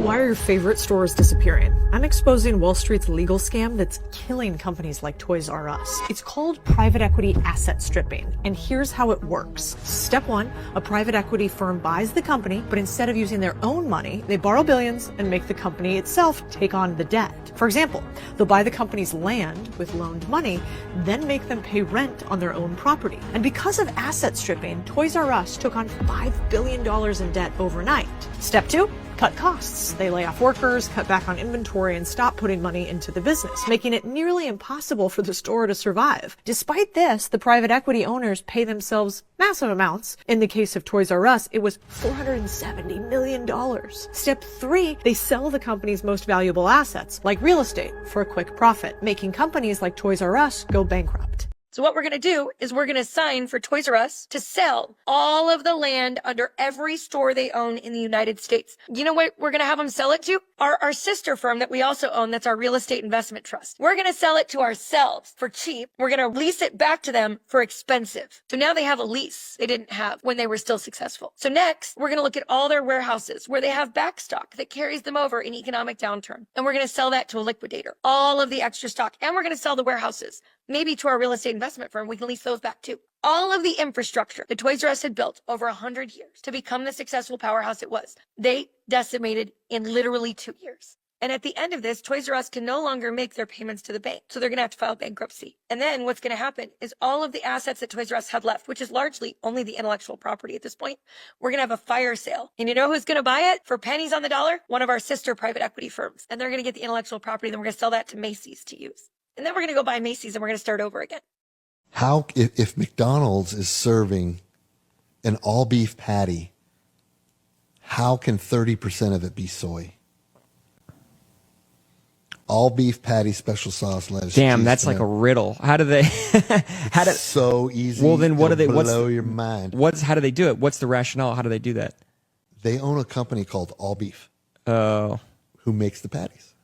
Why are your favorite stores disappearing? I'm exposing Wall Street's legal scam that's killing companies like Toys R Us. It's called private equity asset stripping, and here's how it works. Step one, a private equity firm buys the company, but instead of using their own money, they borrow billions and make the company itself take on the debt. For example, they'll buy the company's land with loaned money, then make them pay rent on their own property. And because of asset stripping, Toys R Us took on $5 billion in debt overnight. Step two, cut costs. They lay off workers, cut back on inventory, and stop putting money into the business, making it nearly impossible for the store to survive. Despite this, the private equity owners pay themselves massive amounts. In the case of Toys R Us, it was $470 million. Step three, they sell the company's most valuable assets, like real estate, for a quick profit, making companies like Toys R Us go bankrupt. So what we're going to do is we're going to sign for Toys R Us to sell all of the land under every store they own in the United States. You know what we're going to have them sell it to? Our sister firm that we also own, that's our real estate investment trust. We're going to sell it to ourselves for cheap. We're going to lease it back to them for expensive. So now they have a lease they didn't have when they were still successful. So next, we're going to look at all their warehouses where they have backstock that carries them over in economic downturn. And we're going to sell that to a liquidator, all of the extra stock. And we're going to sell the warehouses. Maybe to our real estate investment firm, we can lease those back too. All of the infrastructure that Toys R Us had built over 100 years to become the successful powerhouse it was, they decimated in literally 2 years. And at the end of this, Toys R Us can no longer make their payments to the bank. So they're going to have to file bankruptcy. And then what's going to happen is all of the assets that Toys R Us have left, which is largely only the intellectual property at this point, we're going to have a fire sale. And you know who's going to buy it for pennies on the dollar? One of our sister private equity firms. And they're going to get the intellectual property. Then we're going to sell that to Macy's to use. And then we're going to go buy Macy's and we're going to start over again. How, if McDonald's is serving an all beef patty, how can 30% of it be soy? All beef patty, special sauce, lettuce. Damn, cheese, that's like a riddle. How do they? So easy. Well, then what do they? Blow your mind. How do they do it? What's the rationale? How do they do that? They own a company called All Beef. Oh, who makes the patties.